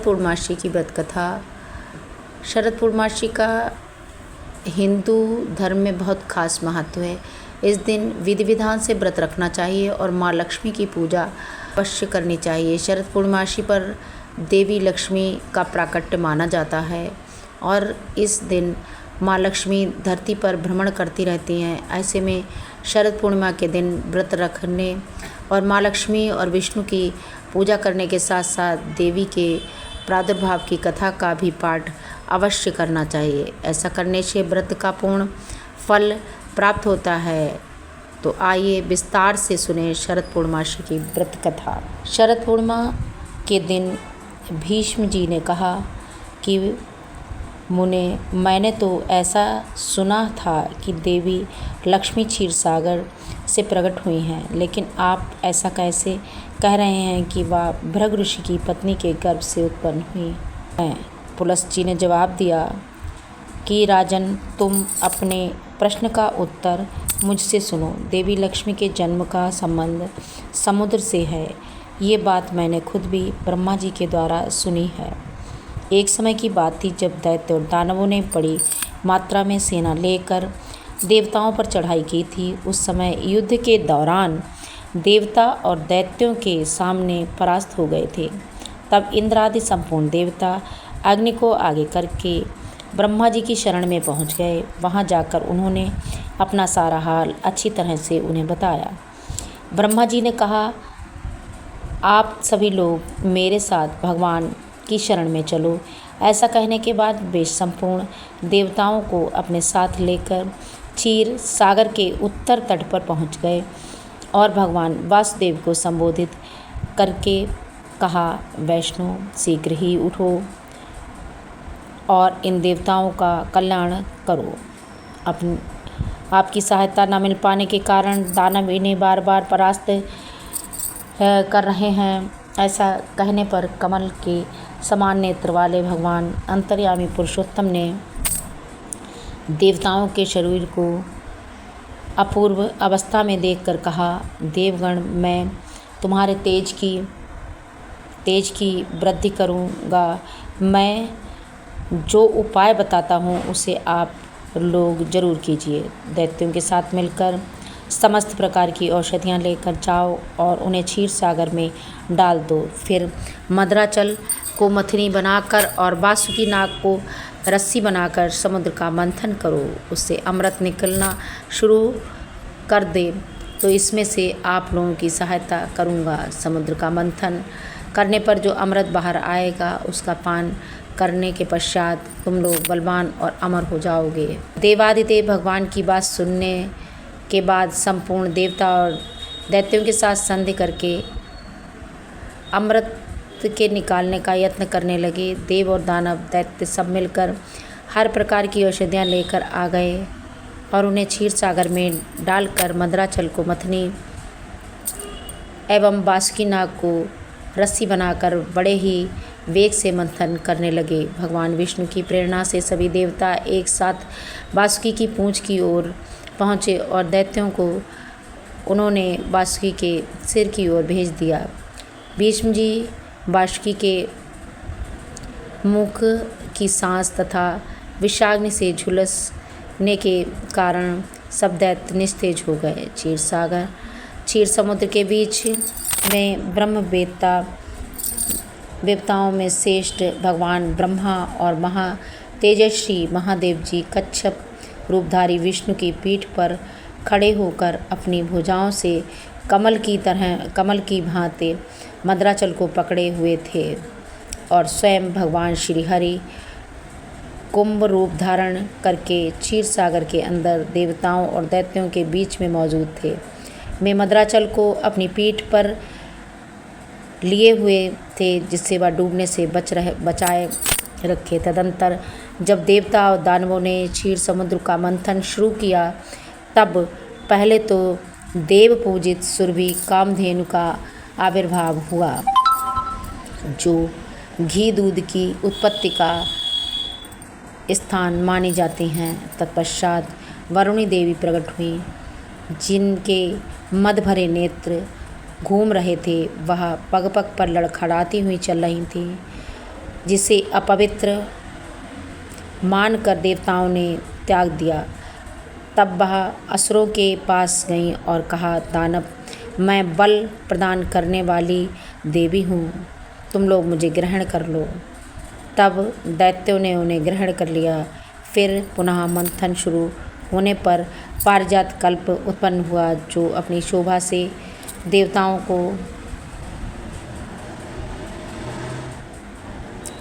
पूर्णमासी की व्रत कथा। शरद पूर्णमासी का हिंदू धर्म में बहुत खास महत्व है। इस दिन विधि विधान से व्रत रखना चाहिए और माँ लक्ष्मी की पूजा अवश्य करनी चाहिए। शरद पूर्णमासी पर देवी लक्ष्मी का प्राकट्य माना जाता है और इस दिन माँ लक्ष्मी धरती पर भ्रमण करती रहती हैं। ऐसे में शरद पूर्णिमा के दिन व्रत रखने और माँ लक्ष्मी और विष्णु की पूजा करने के साथ साथ देवी के प्रादुर्भाव की कथा का भी पाठ अवश्य करना चाहिए। ऐसा करने से व्रत का पूर्ण फल प्राप्त होता है। तो आइए विस्तार से सुने शरद पूर्णमासी की व्रत कथा। शरद पूर्णिमा के दिन भीष्म जी ने कहा कि मुने, मैंने तो ऐसा सुना था कि देवी लक्ष्मी क्षीर सागर से प्रकट हुई हैं, लेकिन आप ऐसा कैसे कह रहे हैं कि वह भृग ऋषि की पत्नी के गर्भ से उत्पन्न हुई हैं। पुलस्त जी ने जवाब दिया कि राजन, तुम अपने प्रश्न का उत्तर मुझसे सुनो। देवी लक्ष्मी के जन्म का संबंध समुद्र से है। ये बात मैंने खुद भी ब्रह्मा जी के द्वारा सुनी है। एक समय की बात थी जब दैत्य और दानवों ने बड़ी मात्रा में सेना लेकर देवताओं पर चढ़ाई की थी। उस समय युद्ध के दौरान देवता और दैत्यों के सामने परास्त हो गए थे। तब इंद्र आदि संपूर्ण देवता अग्नि को आगे करके ब्रह्मा जी की शरण में पहुंच गए। वहां जाकर उन्होंने अपना सारा हाल अच्छी तरह से उन्हें बताया। ब्रह्मा जी ने कहा, आप सभी लोग मेरे साथ भगवान की शरण में चलो। ऐसा कहने के बाद वे संपूर्ण देवताओं को अपने साथ लेकर क्षीर सागर के उत्तर तट पर पहुंच गए और भगवान वासुदेव को संबोधित करके कहा, वैष्णो, शीघ्र ही उठो और इन देवताओं का कल्याण करो। आपकी सहायता न मिल पाने के कारण दानव इन्हें बार बार परास्त कर रहे हैं। ऐसा कहने पर कमल के समान नेत्र वाले भगवान अंतर्यामी पुरुषोत्तम ने देवताओं के शरीर को अपूर्व अवस्था में देखकर कहा, देवगण, मैं तुम्हारे तेज की वृद्धि करूँगा। मैं जो उपाय बताता हूँ उसे आप लोग जरूर कीजिए। दैत्यों के साथ मिलकर समस्त प्रकार की औषधियाँ लेकर जाओ और उन्हें क्षीर सागर में डाल दो। फिर मदराचल को मथनी बनाकर और वासुकी नाग को रस्सी बनाकर समुद्र का मंथन करो। उससे अमृत निकलना शुरू कर दे तो इसमें से आप लोगों की सहायता करूँगा। समुद्र का मंथन करने पर जो अमृत बाहर आएगा उसका पान करने के पश्चात तुम लोग बलवान और अमर हो जाओगे। देवादिदेव भगवान की बात सुनने के बाद संपूर्ण देवता और दैत्यों के साथ संधि करके अमृत के निकालने का यत्न करने लगे। देव और दानव दैत्य सब मिलकर हर प्रकार की औषधियाँ लेकर आ गए और उन्हें क्षीर सागर में डालकर मदराचल को मथनी एवं बासुकी नाग को रस्सी बनाकर बड़े ही वेग से मंथन करने लगे। भगवान विष्णु की प्रेरणा से सभी देवता एक साथ बासुकी की पूंछ की ओर पहुँचे और दैत्यों को उन्होंने बासुकी के सिर की ओर भेज दिया। भीष्म जी बासुकी के मुख की सांस तथा विषाग्नि से झुलसने के कारण सब दैत्य निस्तेज हो गए। क्षीर समुद्र के बीच में देवताओं में श्रेष्ठ भगवान ब्रह्मा और तेजस्वी महादेव जी कच्छप रूपधारी विष्णु की पीठ पर खड़े होकर अपनी भुजाओं से कमल की भांति मदराचल को पकड़े हुए थे और स्वयं भगवान श्री हरि कुंभ रूप धारण करके क्षीर सागर के अंदर देवताओं और दैत्यों के बीच में मौजूद थे। वे मदराचल को अपनी पीठ पर लिए हुए थे जिससे वह डूबने से बचाए रखे। तदंतर जब देवता और दानवों ने क्षीर समुद्र का मंथन शुरू किया तब पहले तो देव पूजित सुरभि कामधेनु का आविर्भाव हुआ जो घी दूध की उत्पत्ति का स्थान मानी जाती हैं। तत्पश्चात वरुणी देवी प्रकट हुई जिनके मद भरे नेत्र घूम रहे थे। वह पग पग पर लड़खड़ाती हुई चल रही थी। जिसे अपवित्र मानकर देवताओं ने त्याग दिया। तब वह असुरों के पास गईं और कहा, दानव, मैं बल प्रदान करने वाली देवी हूँ, तुम लोग मुझे ग्रहण कर लो। तब दैत्यों ने उन्हें ग्रहण कर लिया। फिर पुनः मंथन शुरू होने पर पारिजात कल्प उत्पन्न हुआ, जो अपनी शोभा से देवताओं को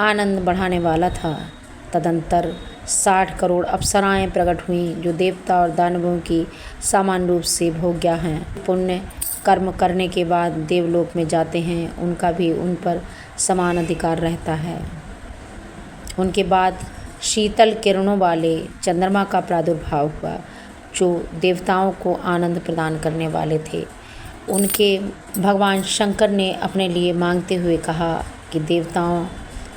आनंद बढ़ाने वाला था। तदंतर 60 करोड़ अप्सराएं प्रकट हुईं, जो देवता और दानवों की समान रूप से भोग्या हैं। पुण्य कर्म करने के बाद देवलोक में जाते हैं, उनका भी उन पर समान अधिकार रहता है। उनके बाद शीतल किरणों वाले चंद्रमा का प्रादुर्भाव हुआ, जो देवताओं को आनंद प्रदान करने वाले थे। उनके भगवान शंकर ने अपने लिए मांगते हुए कहा कि देवताओं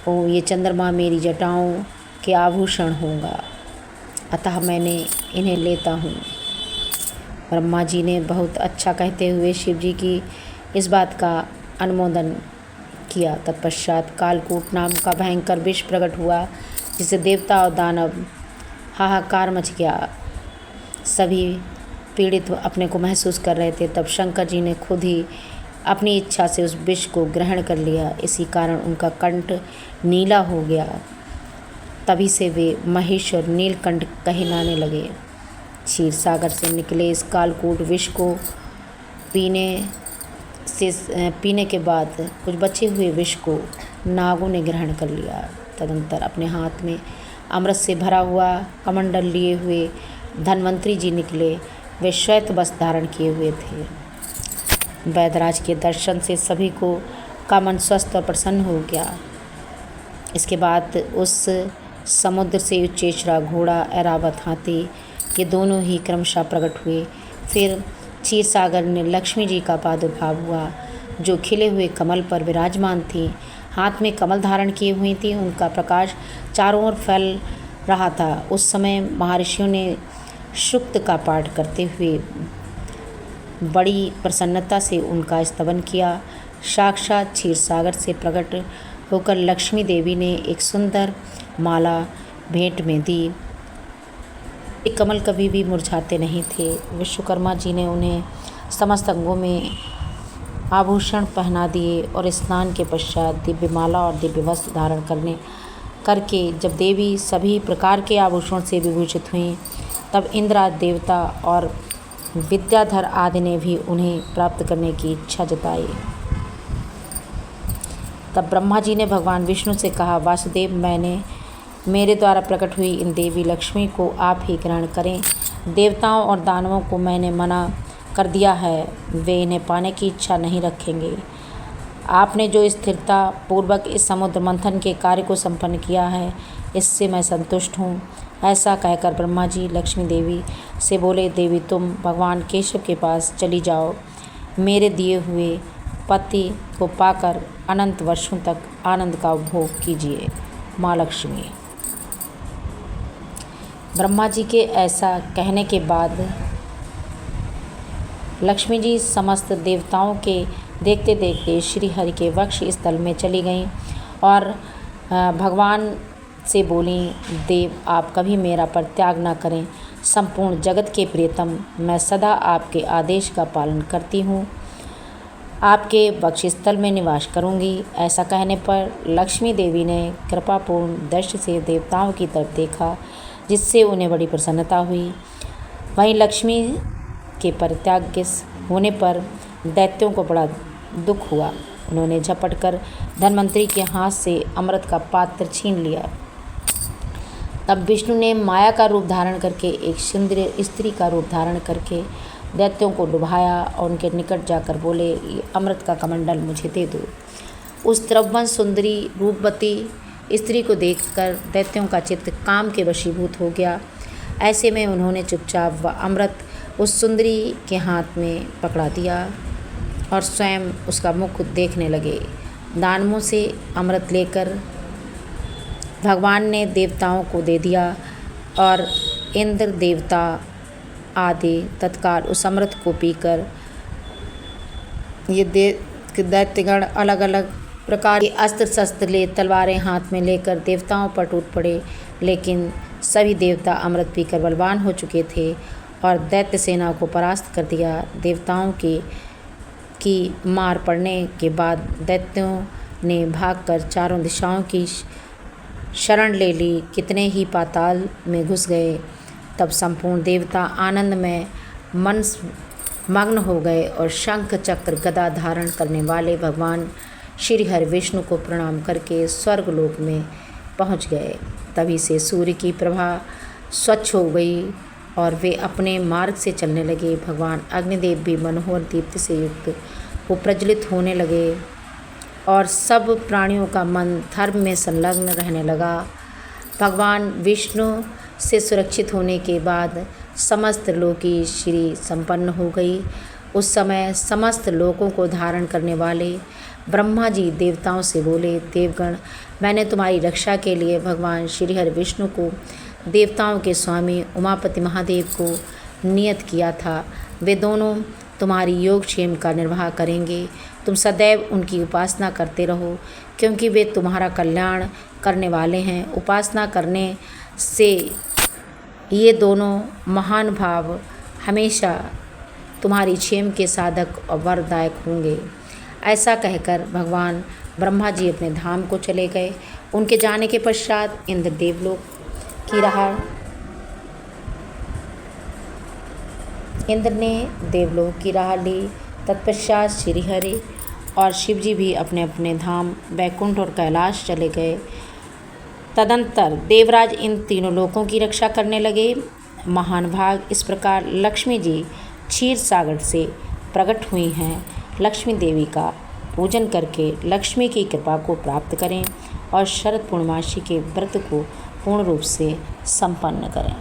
को ये चंद्रमा मेरी जटाओं के आभूषण होगा, अतः मैंने इन्हें लेता हूँ। ब्रह्मा जी ने बहुत अच्छा कहते हुए शिव जी की इस बात का अनुमोदन किया। तत्पश्चात कालकूट नाम का भयंकर विष प्रकट हुआ, जिससे देवता और दानव हाहाकार मच गया। सभी पीड़ित अपने को महसूस कर रहे थे। तब शंकर जी ने खुद ही अपनी इच्छा से उस विष को ग्रहण कर लिया। इसी कारण उनका कंठ नीला हो गया। तभी से वे महिष और नीलकंठ कहलाने लगे। क्षीर सागर से निकले इस कालकूट विष को पीने के बाद कुछ बचे हुए विष को नागों ने ग्रहण कर लिया। तदंतर अपने हाथ में अमृत से भरा हुआ कमंडल लिए हुए धन्वंतरी जी निकले। वे श्वेत वस्त्र धारण किए हुए थे। वैदराज के दर्शन से सभी का मन स्वस्थ और प्रसन्न हो गया। इसके बाद उस समुद्र से उच्चेश्वरा घोड़ा, ऐरावत हाथी, ये दोनों ही क्रमशः प्रकट हुए। फिर क्षीर सागर में लक्ष्मी जी का प्रादुर्भाव हुआ, जो खिले हुए कमल पर विराजमान थी। हाथ में कमल धारण किए हुई थी। उनका प्रकाश चारों ओर फैल रहा था। उस समय महर्षियों ने सूक्त का पाठ करते हुए बड़ी प्रसन्नता से उनका स्तवन किया। साक्षात क्षीर सागर से प्रकट होकर लक्ष्मी देवी ने एक सुंदर माला भेंट में दी। ये कमल कभी भी मुरझाते नहीं थे। विश्वकर्मा जी ने उन्हें समस्त अंगों में आभूषण पहना दिए और स्नान के पश्चात दिव्य माला और दिव्य वस्त्र धारण करके जब देवी सभी प्रकार के आभूषणों से विभूषित हुईं, तब इंद्र आदि देवता और विद्याधर आदि ने भी उन्हें प्राप्त करने की इच्छा जताई। तब ब्रह्मा जी ने भगवान विष्णु से कहा, वासुदेव, मेरे द्वारा प्रकट हुई इन देवी लक्ष्मी को आप ही ग्रहण करें। देवताओं और दानवों को मैंने मना कर दिया है, वे इन्हें पाने की इच्छा नहीं रखेंगे। आपने जो स्थिरता पूर्वक इस समुद्र मंथन के कार्य को संपन्न किया है, इससे मैं संतुष्ट हूँ। ऐसा कहकर ब्रह्मा जी लक्ष्मी देवी से बोले, देवी तुम भगवान केशव के पास चली जाओ। मेरे दिए हुए पति को पाकर अनंत वर्षों तक आनंद का उपभोग कीजिए। माँ लक्ष्मी। ब्रह्मा जी के ऐसा कहने के बाद लक्ष्मी जी समस्त देवताओं के देखते देखते श्री हरि के वक्ष स्थल में चली गईं और भगवान से बोली, देव आप कभी मेरा परित्याग न करें। संपूर्ण जगत के प्रियतम, मैं सदा आपके आदेश का पालन करती हूँ, आपके वक्षस्थल में निवास करूँगी। ऐसा कहने पर लक्ष्मी देवी ने कृपापूर्ण दृष्टि से देवताओं की तरफ देखा, जिससे उन्हें बड़ी प्रसन्नता हुई। वहीं लक्ष्मी के परित्याग के होने पर दैत्यों को बड़ा दुख हुआ। उन्होंने झपट कर धन्वंतरी के हाथ से अमृत का पात्र छीन लिया। तब विष्णु ने माया का रूप धारण करके एक सुंदर स्त्री का रूप धारण करके दैत्यों को डुबाया और उनके निकट जाकर बोले, ये अमृत का कमंडल मुझे दे दो। उस त्रिभुवन सुंदरी रूपवती स्त्री को देखकर दैत्यों का चित्त काम के वशीभूत हो गया। ऐसे में उन्होंने चुपचाप वह अमृत उस सुंदरी के हाथ में पकड़ा दिया और स्वयं उसका मुख देखने लगे। दानवों से अमृत लेकर भगवान ने देवताओं को दे दिया और इंद्र देवता आदि तत्काल उस अमृत को पीकर ये दैत्यगण अलग अलग प्रकार के अस्त्र शस्त्र ले तलवारें हाथ में लेकर देवताओं पर टूट पड़े, लेकिन सभी देवता अमृत पीकर बलवान हो चुके थे और दैत्य सेना को परास्त कर दिया। देवताओं की मार पड़ने के बाद दैत्यों ने भागकर चारों दिशाओं की शरण ले ली। कितने ही पाताल में घुस गए। तब संपूर्ण देवता आनंद में मग्न हो गए और शंख चक्र गदा धारण करने वाले भगवान श्री हरि विष्णु को प्रणाम करके स्वर्गलोक में पहुंच गए। तभी से सूर्य की प्रभा स्वच्छ हो गई और वे अपने मार्ग से चलने लगे। भगवान अग्निदेव भी मनोहर दीप्ति से युक्त वो प्रज्वलित होने लगे और सब प्राणियों का मन धर्म में संलग्न रहने लगा। भगवान विष्णु से सुरक्षित होने के बाद समस्त लोकी श्री संपन्न हो गई। उस समय समस्त लोकों को धारण करने वाले ब्रह्मा जी देवताओं से बोले, देवगण, मैंने तुम्हारी रक्षा के लिए भगवान श्री हरि विष्णु को, देवताओं के स्वामी उमापति महादेव को नियत किया था। वे दोनों तुम्हारी योगक्षेम का निर्वाह करेंगे। तुम सदैव उनकी उपासना करते रहो, क्योंकि वे तुम्हारा कल्याण करने वाले हैं। उपासना करने से ये दोनों महान भाव हमेशा तुम्हारी क्षेम के साधक और वरदायक होंगे। ऐसा कहकर भगवान ब्रह्मा जी अपने धाम को चले गए। उनके जाने के पश्चात इंद्र देवलोक की राह इंद्र ने देवलोक की राह ली। तत्पश्चात श्रीहरि और शिव जी भी अपने अपने धाम बैकुंठ और कैलाश चले गए। तदंतर देवराज इन तीनों लोकों की रक्षा करने लगे। महान भाग इस प्रकार लक्ष्मी जी क्षीर सागर से प्रकट हुई हैं। लक्ष्मी देवी का पूजन करके लक्ष्मी की कृपा को प्राप्त करें और शरद पूर्णिमासी के व्रत को पूर्ण रूप से संपन्न करें।